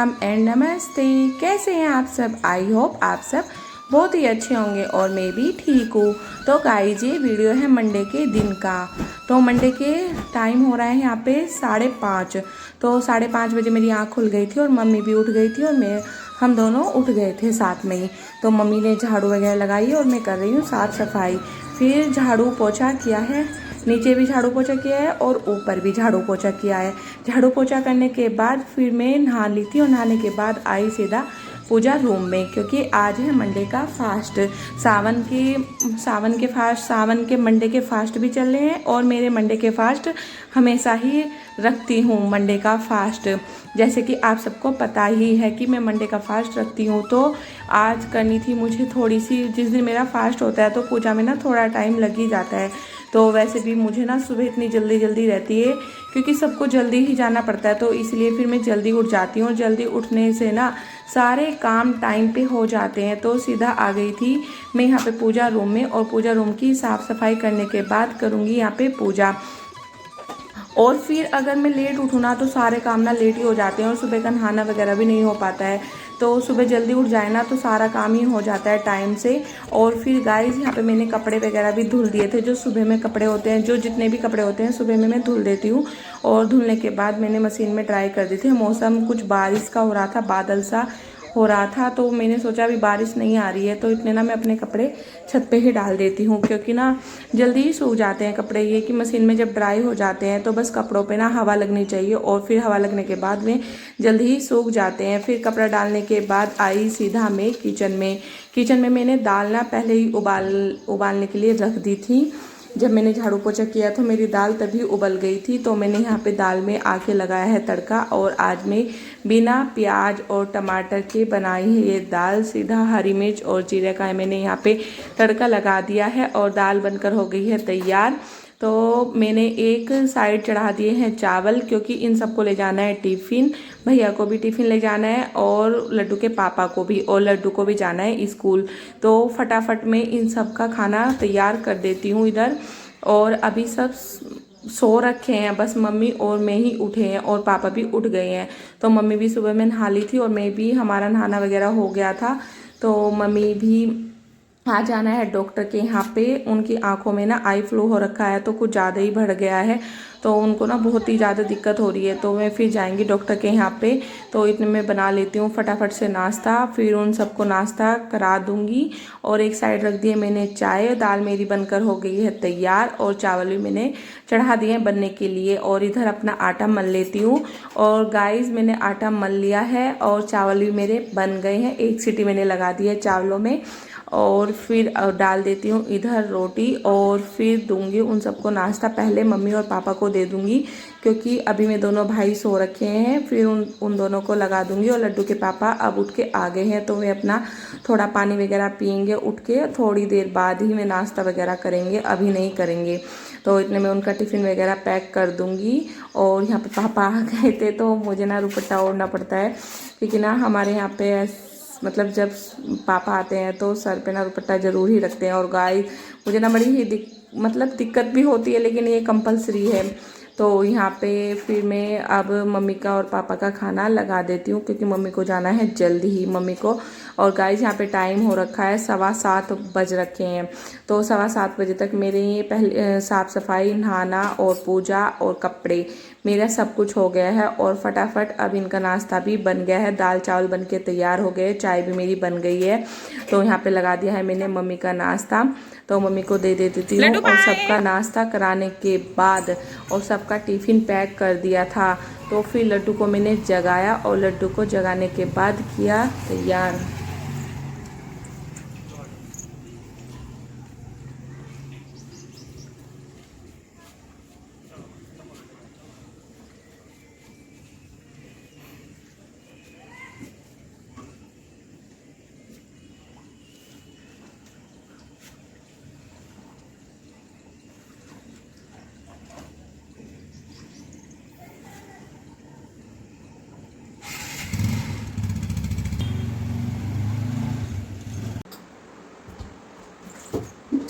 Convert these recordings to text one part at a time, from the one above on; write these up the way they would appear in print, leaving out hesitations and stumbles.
Ram and नमस्ते। कैसे हैं आप सब? आई होप आप सब बहुत ही अच्छे होंगे और मैं भी ठीक हूँ। तो गाइस ये वीडियो है मंडे के दिन का। तो मंडे के टाइम हो रहा है यहाँ पे 5:30। तो 5:30 बजे मेरी आँख खुल गई थी और मम्मी भी उठ गई थी और हम दोनों उठ गए थे साथ में ही। तो मम्मी ने झाड़ू वगैरह लगाई और मैं कर रही हूँ साफ़ सफाई। फिर झाड़ू पोछा किया है, नीचे भी झाड़ू पोछा किया है और ऊपर भी झाड़ू पोछा किया है। झाड़ू पोछा करने के बाद फिर मैं नहा ली थी और नहाने के बाद आई सीधा पूजा रूम में, क्योंकि आज है मंडे का फास्ट। सावन के मंडे के फास्ट भी चल रहे हैं और मेरे मंडे के फास्ट हमेशा ही रखती हूँ मंडे का फास्ट। जैसे कि आप सबको पता ही है कि मैं मंडे का फास्ट रखती हूँ। तो आज करनी थी मुझे थोड़ी सी, जिस दिन मेरा फास्ट होता है तो पूजा में ना थोड़ा टाइम लग ही जाता है। तो वैसे भी मुझे ना सुबह इतनी जल्दी जल्दी रहती है क्योंकि सबको जल्दी ही जाना पड़ता है, तो इसलिए फिर मैं जल्दी उठ जाती हूँ और जल्दी उठने से ना सारे काम टाइम पे हो जाते हैं। तो सीधा आ गई थी मैं यहाँ पे पूजा रूम में और पूजा रूम की साफ़ सफाई करने के बाद करूँगी यहाँ पे पूजा। और फिर अगर मैं लेट उठूँ ना तो सारे काम ना लेट ही हो जाते हैं और सुबह का नहाना वगैरह भी नहीं हो पाता है। तो सुबह जल्दी उठ जाए ना तो सारा काम ही हो जाता है टाइम से। और फिर गाइस यहाँ पे मैंने कपड़े वगैरह भी धुल दिए थे, जो सुबह में कपड़े होते हैं, जो जितने भी कपड़े होते हैं सुबह में मैं धुल देती हूँ। और धुलने के बाद मैंने मशीन में ड्राई कर दी थी। मौसम कुछ बारिश का हो रहा था, बादल सा हो रहा था, तो मैंने सोचा अभी बारिश नहीं आ रही है तो इतने ना मैं अपने कपड़े छत पे ही डाल देती हूँ, क्योंकि ना जल्दी ही सूख जाते हैं कपड़े। ये कि मशीन में जब ड्राई हो जाते हैं तो बस कपड़ों पे ना हवा लगनी चाहिए और फिर हवा लगने के बाद में जल्दी ही सूख जाते हैं। फिर कपड़ा डालने के बाद आई सीधा मैं किचन में मैंने दाल ना पहले ही उबालने के लिए रख दी थी। जब मैंने झाड़ू पोछा किया तो मेरी दाल तभी उबल गई थी। तो मैंने यहाँ पे दाल में आके लगाया है तड़का और आज मैं बिना प्याज और टमाटर के बनाई है ये दाल। सीधा हरी मिर्च और जीरे का मैंने यहाँ पे तड़का लगा दिया है और दाल बनकर हो गई है तैयार। तो मैंने एक साइड चढ़ा दिए हैं चावल, क्योंकि इन सबको ले जाना है टिफ़िन। भैया को भी टिफ़िन ले जाना है और लड्डू के पापा को भी, और लड्डू को भी जाना है स्कूल। तो फटाफट में इन सब का खाना तैयार कर देती हूँ इधर। और अभी सब सो रखे हैं, बस मम्मी और मैं ही उठे हैं और पापा भी उठ गए हैं। तो मम्मी भी सुबह में नहा ली थी और मैं भी, हमारा नहाना वगैरह हो गया था। तो मम्मी भी आ जाना है डॉक्टर के यहाँ पे। उनकी आंखों में ना आई फ्लू हो रखा है तो कुछ ज़्यादा ही बढ़ गया है, तो उनको ना बहुत ही ज़्यादा दिक्कत हो रही है। तो मैं फिर जाएंगी डॉक्टर के यहाँ पे। तो इतने में बना लेती हूँ फटाफट से नाश्ता, फिर उन सबको नाश्ता करा दूँगी। और एक साइड रख दिए मैंने चाय। दाल मेरी बनकर हो गई है तैयार और चावल भी मैंने चढ़ा दिए हैं बनने के लिए। और इधर अपना आटा मल लेती हूँ। और गाइस मैंने आटा मल लिया है और चावल भी मेरे बन गए हैं। एक सीटी मैंने लगा दी है चावलों में। और फिर डाल देती हूँ इधर रोटी और फिर दूंगी उन सबको नाश्ता। पहले मम्मी और पापा को दे दूंगी क्योंकि अभी मैं दोनों भाई सो रखे हैं। फिर उन दोनों को लगा दूंगी। और लड्डू के पापा अब उठ के आ गए हैं तो वे अपना थोड़ा पानी वगैरह पियेंगे उठ के। थोड़ी देर बाद ही मैं नाश्ता वगैरह करेंगे, अभी नहीं करेंगे। तो इतने में उनका टिफ़िन वगैरह पैक कर दूंगी। और यहाँ पे पापा आ गए थे तो मुझे ना दुपट्टा ओढ़ना पड़ता है, क्योंकि ना हमारे यहाँ पे मतलब जब पापा आते हैं तो सर पे ना दुपट्टा जरूर ही रखते हैं। और गाय मुझे ना बड़ी ही दिक्कत भी होती है, लेकिन ये कंपलसरी है। तो यहाँ पे फिर मैं अब मम्मी का और पापा का खाना लगा देती हूँ, क्योंकि मम्मी को जाना है जल्दी ही मम्मी को। और गाइस यहाँ पे टाइम हो रखा है 7:15 बज रखे हैं। तो 7:15 बजे तक मेरे ये पहले साफ़ सफाई, नहाना और पूजा और कपड़े मेरा सब कुछ हो गया है। और फटाफट अब इनका नाश्ता भी बन गया है, दाल चावल बन के तैयार हो गए, चाय भी मेरी बन गई है। तो यहाँ पे लगा दिया है मैंने मम्मी का नाश्ता। तो मम्मी को दे देती हूँ। और सबका नाश्ता कराने के बाद और सबका टिफ़िन पैक कर दिया था। तो फिर लड्डू को मैंने जगाया और लड्डू को जगाने के बाद किया तैयार।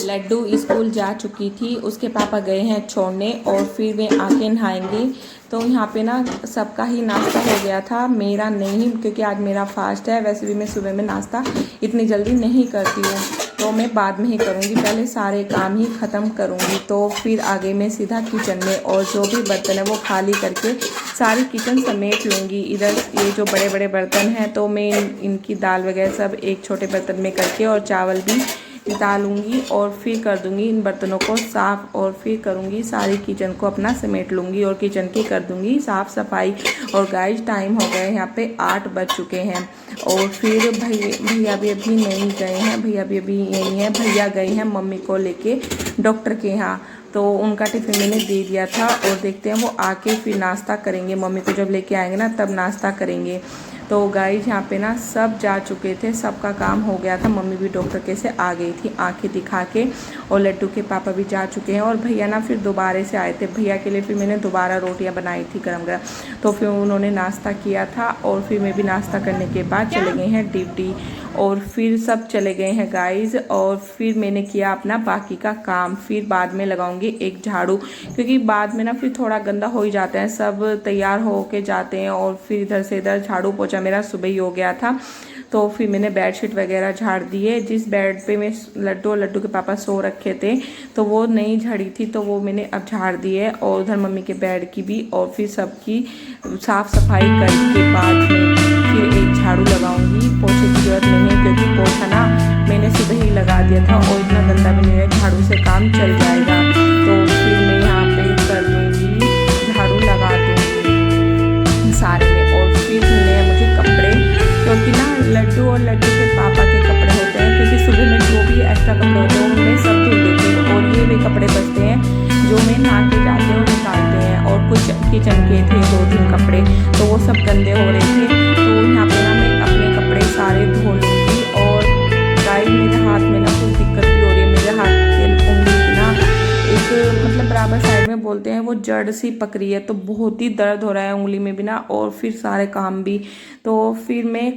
लड्डू स्कूल जा चुकी थी, उसके पापा गए हैं छोड़ने और फिर वे आके नहाएंगे। तो यहाँ पे ना सबका ही नाश्ता हो गया था, मेरा नहीं, क्योंकि आज मेरा फास्ट है। वैसे भी मैं सुबह में नाश्ता इतनी जल्दी नहीं करती हूँ, तो मैं बाद में ही करूँगी, पहले सारे काम ही ख़त्म करूँगी। तो फिर आगे मैं सीधा किचन में, और जो भी बर्तन है वो खाली करके सारी किचन समेट लूँगी। इधर ये जो बड़े बड़े बर्तन हैं तो मैं इनकी दाल वगैरह सब एक छोटे बर्तन में करके और चावल भी डालूंगी और फिर कर दूंगी इन बर्तनों को साफ़, और फिर करूंगी सारी किचन को अपना समेट लूँगी और किचन की कर दूंगी साफ़ सफाई। और गाइस टाइम हो गए यहाँ पे 8 बज चुके हैं, और फिर भैया भी अभी नहीं गए हैं, भैया भी अभी यहीं हैं। भैया गए हैं मम्मी को लेके डॉक्टर के यहाँ, तो उनका टिफ़िन मैंने दे दिया था, और देखते हैं वो आके फिर नाश्ता करेंगे। मम्मी को जब लेके आएंगे ना तब नाश्ता करेंगे। तो गाइस यहाँ पे ना सब जा चुके थे, सबका काम हो गया था। मम्मी भी डॉक्टर के से आ गई थी आंखें दिखा के, और लड्डू के पापा भी जा चुके हैं। और भैया ना फिर दोबारा से आए थे, भैया के लिए फिर मैंने दोबारा रोटियां बनाई थी गरम गरम, तो फिर उन्होंने नाश्ता किया था। और फिर मैं भी नाश्ता करने के बाद चले गए हैं ड्यूटी, और फिर सब चले गए हैं गाइस। और फिर मैंने किया अपना बाकी का काम, फिर बाद में लगाऊंगी एक झाड़ू, क्योंकि बाद में ना फिर थोड़ा गंदा हो ही जाता है, सब तैयार हो के जाते हैं, और फिर इधर से इधर झाड़ू पोछा मेरा सुबह ही हो गया था। तो फिर मैंने बेडशीट वगैरह झाड़ दिए। जिस बेड पे मैं लड्डू के पापा सो रखे थे तो वो नहीं झड़ी थी, तो वो मैंने अब झाड़ दी है, और उधर मम्मी के बेड की भी, और फिर सबकी साफ़ सफाई करके बाद में फिर एक झाड़ू लगाऊंगी। पोछे की जरूरत नहीं है, क्योंकि पोछा ना मैंने सुबह ही लगा दिया था, और इतना गंदा भी नहीं है, झाड़ू से काम चल जाएगा। तो फिर मैं यहाँ पे कर दूँगी, झाड़ू लगा दूँगी सारे में। और फिर धुलने हैं मुझे कपड़े, क्योंकि ना लड्डू और लड्डू के पापा के कपड़े होते हैं, क्योंकि सुबह में जो भी एक्स्ट्रा कपड़े होते हैं उनमें सब धुल देती हूँ, और ये भी कपड़े बचते हैं जो मैं नहा के जाते हैं और निकालते हैं। और कुछ किचन के थे 2-3 कपड़े, तो वो सब गंदे हो रहे थे, तो यहाँ पे ना मैं अपने कपड़े सारे धो लूँगी। और गाइस मेरे हाथ में ना कुछ दिक्कत भी हो रही है, मेरे हाथ के उंगली की ना एक मतलब बराबर साइड में बोलते हैं वो जड़ सी पक रही है, तो बहुत ही दर्द हो रहा है उंगली में भी ना, और फिर सारे काम भी। तो फिर मैं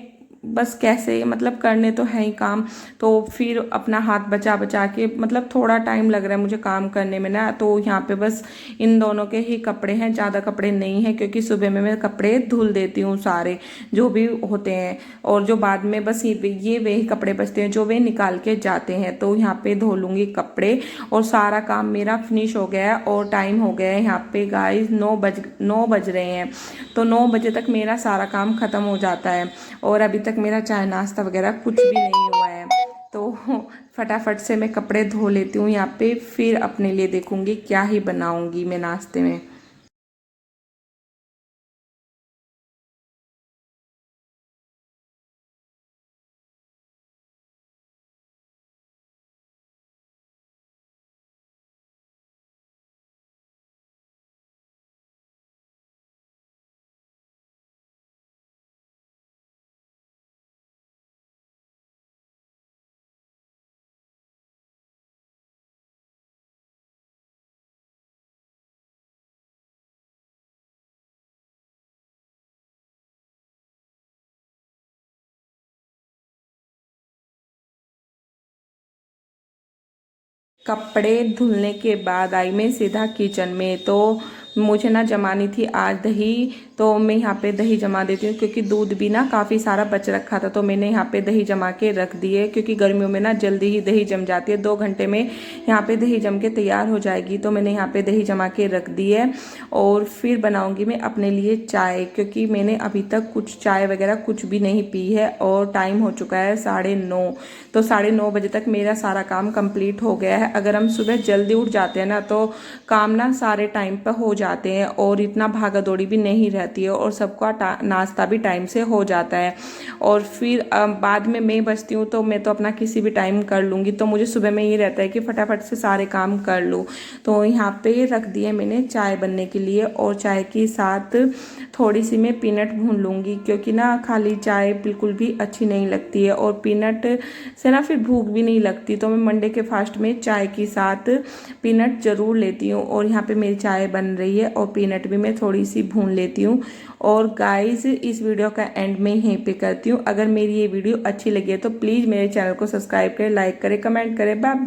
बस कैसे मतलब करने तो है ही काम, तो फिर अपना हाथ बचा बचा के मतलब थोड़ा टाइम लग रहा है मुझे काम करने में ना। तो यहाँ पे बस इन दोनों के ही कपड़े हैं, ज़्यादा कपड़े नहीं हैं, क्योंकि सुबह में मैं कपड़े धुल देती हूँ सारे जो भी होते हैं, और जो बाद में बस ये वे ही कपड़े बचते हैं जो वे निकाल के जाते हैं। तो यहाँ पे धो लूँगी कपड़े, और सारा काम मेरा फिनिश हो गया है। और टाइम हो गया है यहाँ पे गाइस 9 बज रहे हैं, तो 9 बजे तक मेरा सारा काम ख़त्म हो जाता है, और अभी तक मेरा चाय नाश्ता वगैरह कुछ भी नहीं हुआ है। तो फटाफट से मैं कपड़े धो लेती हूँ यहाँ पे, फिर अपने लिए देखूँगी क्या ही बनाऊँगी मैं नाश्ते में। कपड़े धुलने के बाद आई मैं सीधा किचन में। तो मुझे ना जमानी थी आज दही, तो मैं यहाँ पे दही जमा देती हूँ, क्योंकि दूध भी ना काफ़ी सारा बच रखा था, तो मैंने यहाँ पे दही जमा के रख दी है, क्योंकि गर्मियों में ना जल्दी ही दही जम जाती है, 2 घंटे में यहाँ पे दही जम के तैयार हो जाएगी। तो मैंने यहाँ पे दही जमा के रख दी है, और फिर बनाऊँगी मैं अपने लिए चाय, क्योंकि मैंने अभी तक कुछ चाय वगैरह कुछ भी नहीं पी है, और टाइम हो चुका है 9:30। तो 9:30 बजे तक मेरा सारा काम कंप्लीट हो गया है। अगर हम सुबह जल्दी उठ जाते हैं ना तो काम ना सारे टाइम पर हो जाते हैं, और इतना भागा दौड़ी भी नहीं रहती है, और सबका नाश्ता भी टाइम से हो जाता है। और फिर बाद में मैं बचती हूँ, तो मैं तो अपना किसी भी टाइम कर लूँगी, तो मुझे सुबह में ये रहता है कि फटाफट से सारे काम कर लूँ। तो यहाँ पे रख दिए मैंने चाय बनने के लिए, और चाय के साथ थोड़ी सी मैं पीनट भून लूँगी, क्योंकि ना खाली चाय बिल्कुल भी अच्छी नहीं लगती है, और पीनट से ना फिर भूख भी नहीं लगती। तो मैं मंडे के फास्ट में चाय के साथ पीनट ज़रूर लेती हूँ, और यहाँ पे मेरी चाय बन रही है, और पीनट भी मैं थोड़ी सी भून लेती हूँ। और गाइस इस वीडियो का एंड में यहीं पे करती हूँ। अगर मेरी ये वीडियो अच्छी लगी है तो प्लीज़ मेरे चैनल को सब्सक्राइब करें, लाइक करें, कमेंट करें। बाय।